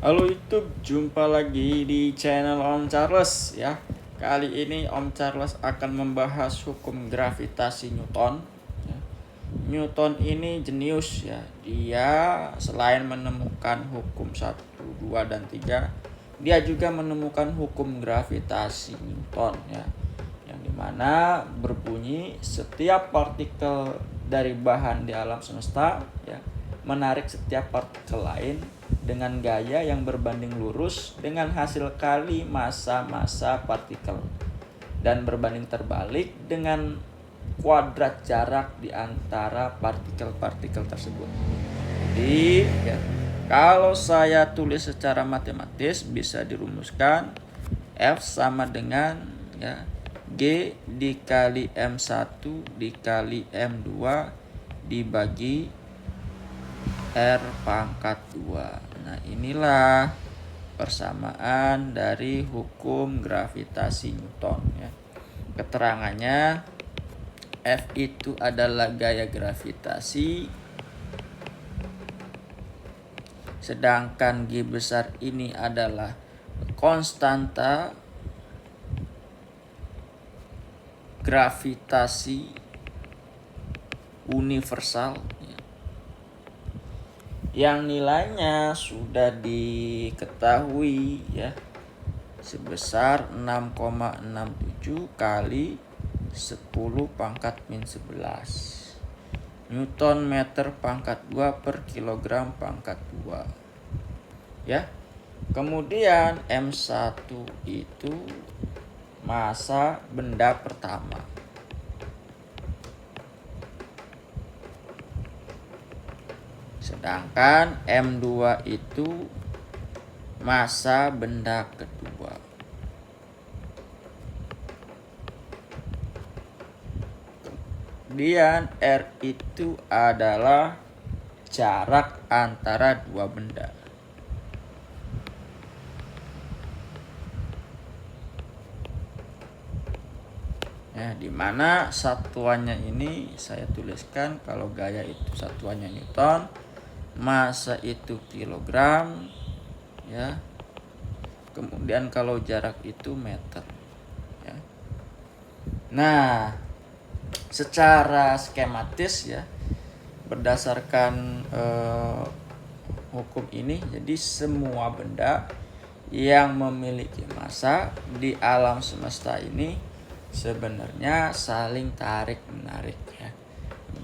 Halo YouTube, jumpa lagi di channel Om Charles ya. Kali ini Om Charles akan membahas hukum gravitasi Newton ya. Newton ini jenius ya. Dia selain menemukan hukum 1, 2, dan 3, dia juga menemukan hukum gravitasi Newton ya. Yang dimana berbunyi setiap partikel dari bahan di alam semesta ya menarik setiap partikel lain dengan gaya yang berbanding lurus dengan hasil kali massa-massa partikel dan berbanding terbalik dengan kuadrat jarak di antara partikel-partikel tersebut. Jadi ya, kalau saya tulis secara matematis bisa dirumuskan F sama dengan ya G dikali M1 dikali M2 dibagi R pangkat 2. Nah, inilah persamaan dari hukum gravitasi Newton ya. Keterangannya, F itu adalah gaya gravitasi, sedangkan G besar ini adalah konstanta gravitasi universal yang nilainya sudah diketahui ya sebesar 6,67 kali 10 pangkat min 11 Newton meter pangkat 2 per kilogram pangkat 2 ya. Kemudian M1 itu massa benda pertama. Sedangkan M2 itu massa benda kedua. Kemudian R itu adalah jarak antara dua benda. Ya, dimana satuannya ini saya tuliskan, kalau gaya itu satuannya Newton, massa itu kilogram ya. Kemudian kalau jarak itu meter ya. Nah, secara skematis ya berdasarkan hukum ini, jadi semua benda yang memiliki massa di alam semesta ini sebenarnya saling tarik menarik ya.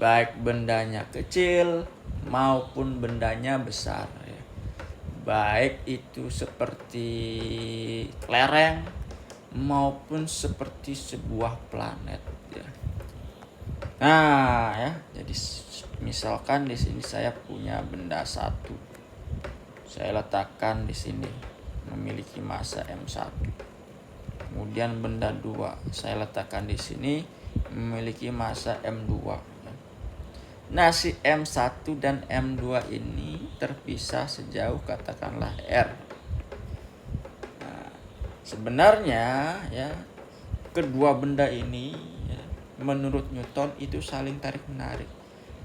Baik bendanya kecil maupun bendanya besar ya. Baik itu seperti kelereng maupun seperti sebuah planet ya. Nah ya, jadi misalkan di sini saya punya benda satu, saya letakkan di sini memiliki massa M1. Kemudian benda 2 saya letakkan di sini memiliki massa M2. Nah, si M1 dan M2 ini terpisah sejauh katakanlah R. Nah, sebenarnya ya kedua benda ini ya, menurut Newton itu saling tarik menarik.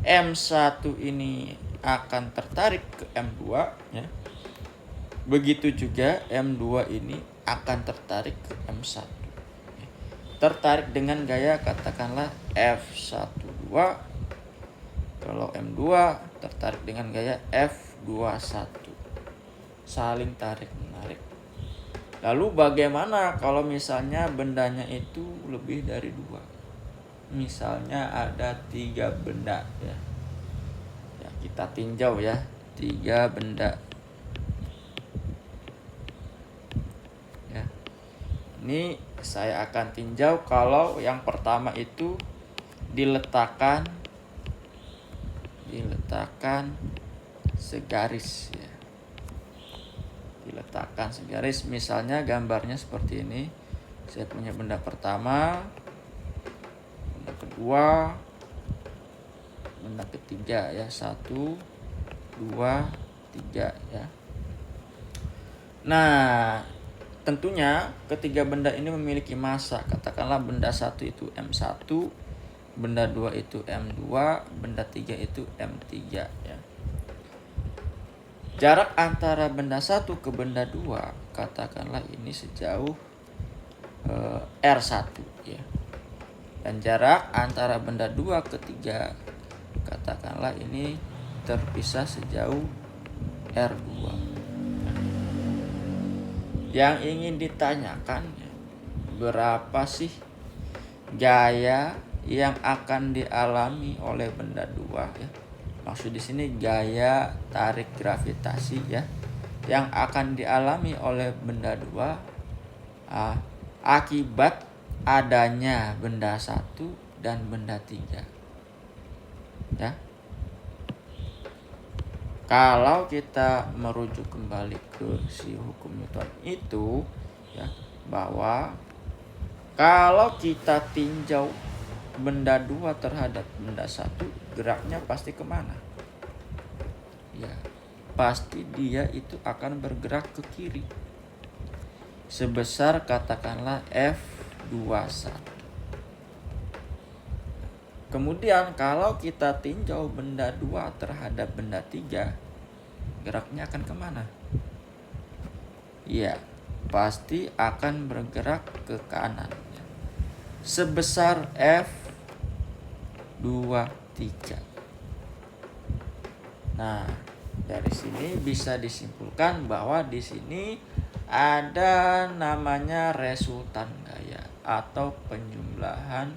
M1 ini akan tertarik ke M2 ya. Begitu juga M2 ini akan tertarik ke M1. Tertarik dengan gaya katakanlah F12. Kalau M2 tertarik dengan gaya F21. Saling tarik menarik. Lalu bagaimana kalau misalnya bendanya itu lebih dari 2? Misalnya ada 3 benda ya. Ya, kita tinjau ya, 3 benda. Ya. Ini saya akan tinjau kalau yang pertama itu diletakkan segaris ya. Diletakkan segaris, misalnya gambarnya seperti ini. Saya punya benda pertama, benda kedua, benda ketiga ya, 1, 2, 3 ya. Nah, tentunya ketiga benda ini memiliki massa. Katakanlah benda 1 itu M1, benda 2 itu M2, benda 3 itu M3 ya. Jarak antara benda satu ke benda dua, katakanlah ini sejauh R1 ya. Dan jarak antara benda 2 ke 3, katakanlah ini terpisah sejauh R2. Yang ingin ditanyakan, berapa sih gaya yang akan dialami oleh benda 2 ya. Maksud di sini gaya tarik gravitasi ya yang akan dialami oleh benda 2 akibat adanya benda 1 dan benda 3 ya. Kalau kita merujuk kembali ke si hukum Newton itu ya, bahwa kalau kita tinjau benda 2 terhadap benda 1, geraknya pasti kemana? Ya, pasti dia itu akan bergerak ke kiri. Sebesar katakanlah F21. Kemudian kalau kita tinjau benda 2 terhadap benda 3, geraknya akan kemana? Ya, pasti akan bergerak ke kanan. Sebesar F23. Nah, dari sini bisa disimpulkan bahwa di sini ada namanya resultan gaya atau penjumlahan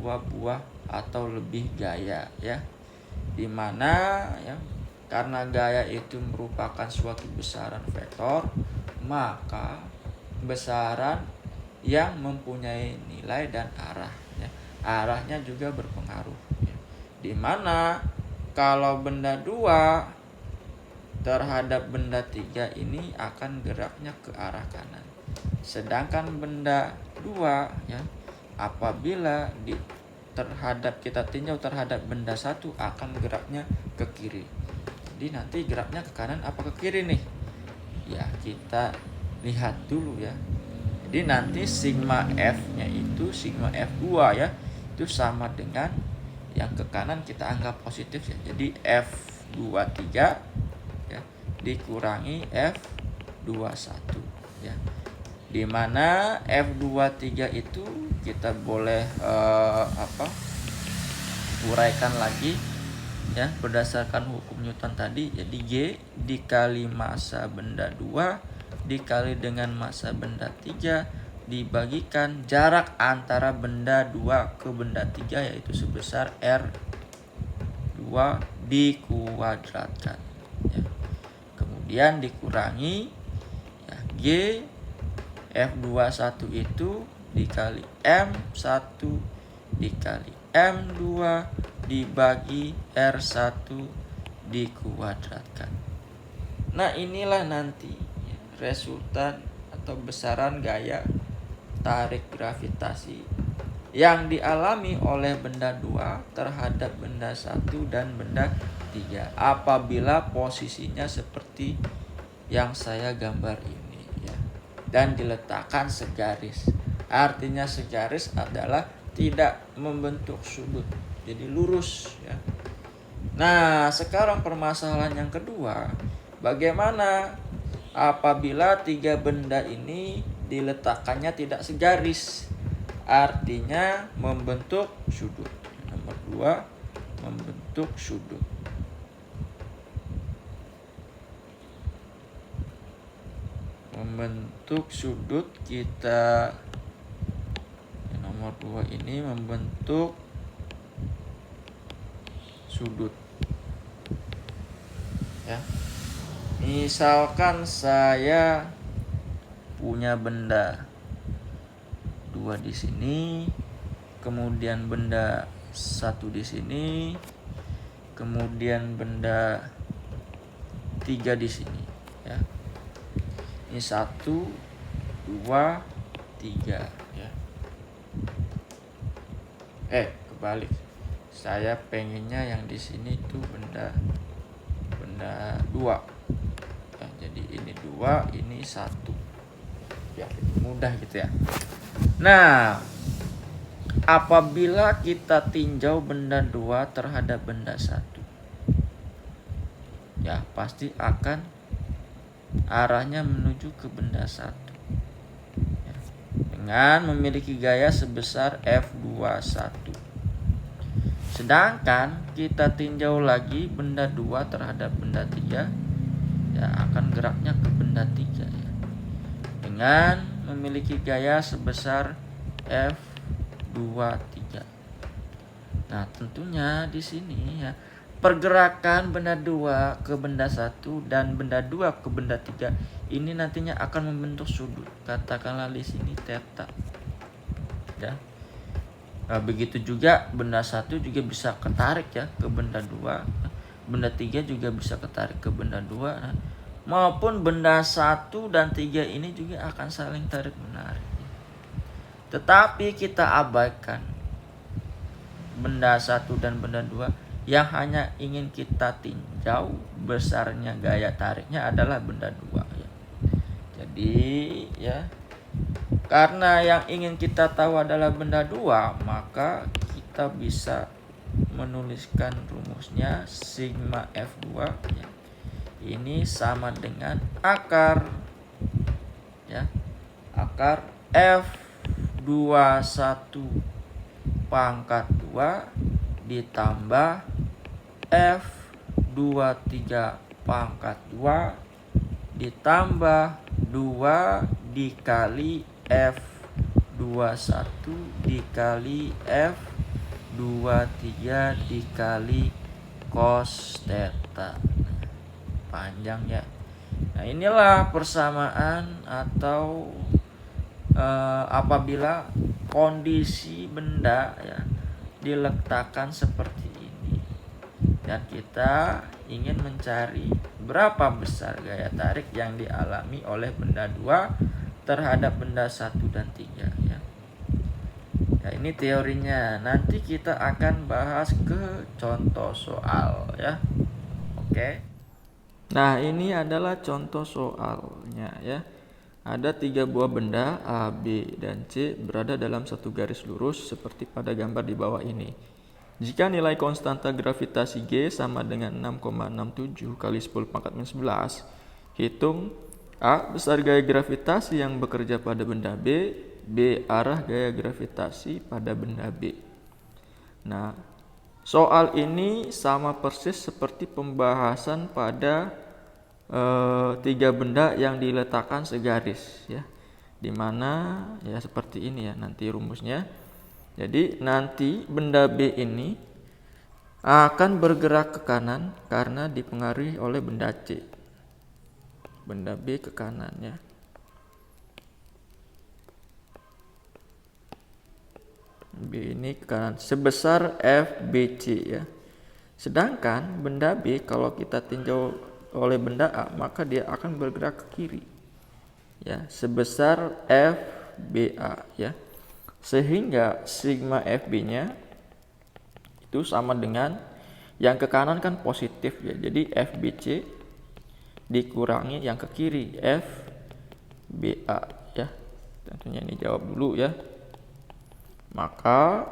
2 buah atau lebih gaya ya. Dimana ya, karena gaya itu merupakan suatu besaran vektor, maka besaran yang mempunyai nilai dan arah ya. Arahnya juga berpengaruh ya. Dimana kalau benda 2 terhadap benda 3 ini akan geraknya ke arah kanan. Sedangkan benda 2 ya, apabila kita tinjau terhadap benda 1 akan geraknya ke kiri. Jadi nanti geraknya ke kanan apa ke kiri nih? Ya, kita lihat dulu ya. Jadi nanti sigma F-nya itu sigma F2 ya, itu sama dengan yang ke kanan kita anggap positif ya. Jadi F23 ya dikurangi F21 ya. Dimana F23 itu kita boleh uraikan lagi ya berdasarkan hukum Newton tadi. Jadi G dikali massa benda 2 dikali dengan massa benda 3 dibagikan jarak antara benda 2 ke benda 3 yaitu sebesar R2 dikuadratkan ya. Kemudian dikurangi ya, G F21 itu dikali M1 dikali M2 dibagi R1 dikuadratkan. Nah, inilah nanti resultan atau besaran gaya tarik gravitasi yang dialami oleh benda 2 terhadap benda 1 dan benda 3 apabila posisinya seperti yang saya gambar ini ya, dan diletakkan segaris. Artinya segaris adalah tidak membentuk sudut, jadi lurus ya. Nah, sekarang permasalahan yang kedua, bagaimana apabila 3 benda ini diletakkannya tidak segaris, artinya membentuk sudut. Nomor 2, membentuk sudut. Membentuk sudut kita nomor 2 ini membentuk sudut ya. Misalkan saya punya benda 2 di sini, kemudian benda 1 di sini, kemudian benda 3 di sini ya. Ini 1, 2, 3 ya. Kebalik. Saya pengennya yang di sini tuh benda 2. Ya, jadi ini 2, ini 1. Ya, mudah gitu ya. Nah, apabila kita tinjau benda 2 terhadap benda 1. ya pasti akan arahnya menuju ke benda 1 ya, dengan memiliki gaya sebesar F21. Sedangkan kita tinjau lagi benda 2 terhadap benda 3, ya akan geraknya ke benda 3 ya, dengan memiliki gaya sebesar F23. Nah, tentunya di sini ya pergerakan benda 2 ke benda 1 dan benda 2 ke benda 3 ini nantinya akan membentuk sudut. Katakanlah di sini theta. Ya. Nah, begitu juga benda 1 juga bisa ketarik ya ke benda 2. Benda 3 juga bisa ketarik ke benda 2. Nah, maupun benda 1 dan 3 ini juga akan saling tarik menarik. Tetapi kita abaikan benda 1 dan benda 2, yang hanya ingin kita tinjau besarnya gaya tariknya adalah benda 2 ya. Jadi ya, karena yang ingin kita tahu adalah benda 2, maka kita bisa menuliskan rumusnya sigma F2 ya. Ini sama dengan akar ya, akar F21 pangkat 2 ditambah F23 pangkat 2 ditambah 2 dikali F21 dikali F23 dikali cos theta. Panjang ya. Nah, inilah persamaan atau apabila kondisi benda ya diletakkan seperti ini dan kita ingin mencari berapa besar gaya tarik yang dialami oleh benda 2 terhadap benda 1 dan 3 ya. Ya, ini teorinya. Nanti kita akan bahas ke contoh soal ya. Oke. Nah, ini adalah contoh soalnya ya. Ada 3 buah benda A, B, dan C berada dalam satu garis lurus seperti pada gambar di bawah ini. Jika nilai konstanta gravitasi G sama dengan 6,67 kali 10 pangkat minus 11, hitung A. besar gaya gravitasi yang bekerja pada benda B, B. arah gaya gravitasi pada benda B. Nah, soal ini sama persis seperti pembahasan pada 3 benda yang diletakkan segaris ya, dimana ya seperti ini ya nanti rumusnya. Jadi nanti benda B ini akan bergerak ke kanan karena dipengaruhi oleh benda C. Benda B ke kanan ya. B ini ke kanan sebesar FBC ya. Sedangkan benda B kalau kita tinjau oleh benda A, maka dia akan bergerak ke kiri ya, sebesar FBA ya, sehingga sigma FB nya itu sama dengan yang ke kanan kan positif ya, jadi FBC dikurangi yang ke kiri FBA ya. Tentunya ini jawab dulu ya, maka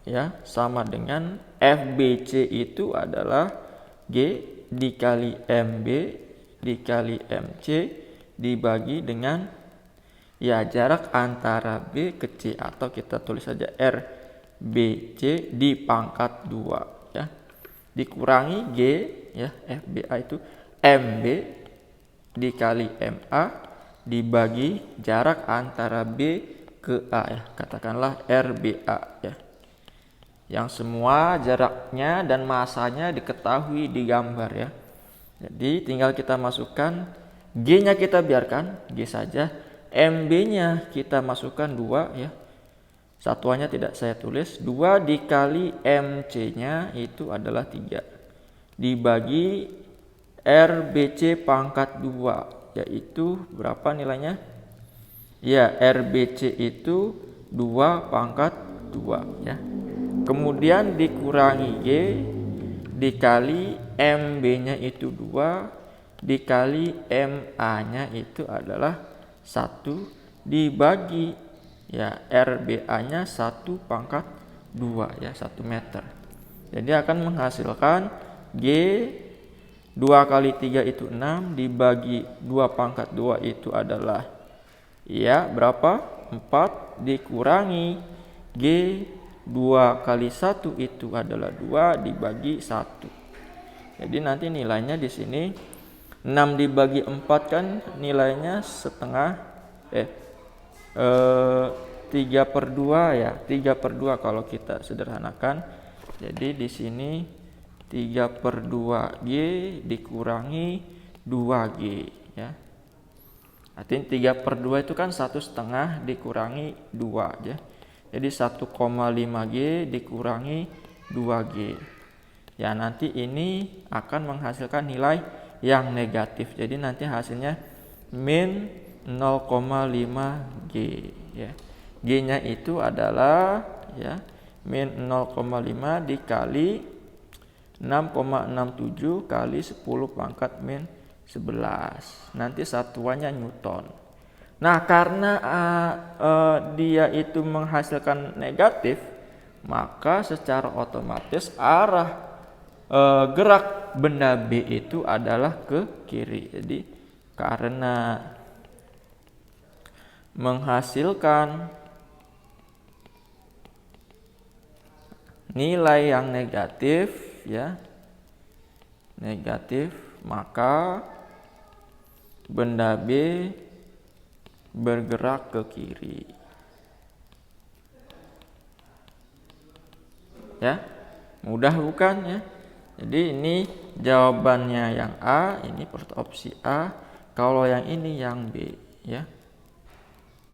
ya sama dengan FBC itu adalah G dikali MB dikali MC dibagi dengan ya jarak antara B ke C, atau kita tulis saja RBC di pangkat 2 ya, dikurangi G ya FBA itu MB dikali MA dibagi jarak antara B ke A ya, katakanlah RBA ya, yang semua jaraknya dan masanya diketahui di gambar ya. Jadi tinggal kita masukkan G-nya, kita biarkan G saja, MB-nya kita masukkan 2 ya. Satuannya tidak saya tulis. 2 dikali MC-nya itu adalah 3 dibagi RBC pangkat 2, yaitu berapa nilainya? Ya, RBC itu 2 pangkat 2 ya. Kemudian dikurangi G dikali MB-nya itu 2 dikali MA-nya itu adalah 1 dibagi ya RBA-nya 1 pangkat 2 ya, 1 meter. Jadi akan menghasilkan G 2 kali 3 itu 6, dibagi 2 pangkat 2 itu adalah ya berapa? 4 dikurangi G 2 kali 1 itu adalah 2 dibagi 1. Jadi nanti nilainya di sini 6 dibagi 4 kan nilainya setengah 3/2 ya. 3/2 kalau kita sederhanakan. Jadi di sini 3/2 G dikurangi 2G ya. Artinya 3/2 itu kan 1/2 dikurangi 2 ya. Jadi 1,5G dikurangi 2G. Ya nanti ini akan menghasilkan nilai yang negatif. Jadi nanti hasilnya min 0,5G ya. G-nya itu adalah ya min 0,5 dikali 6,67 kali 10 pangkat min 11. Nanti satuannya Newton. Nah, karena dia itu menghasilkan negatif, maka secara otomatis arah gerak benda B itu adalah ke kiri. Jadi karena menghasilkan nilai yang negatif ya, negatif, maka benda B bergerak ke kiri ya. Mudah bukan ya? Jadi ini jawabannya yang A, ini opsi A. Kalau yang ini yang B ya.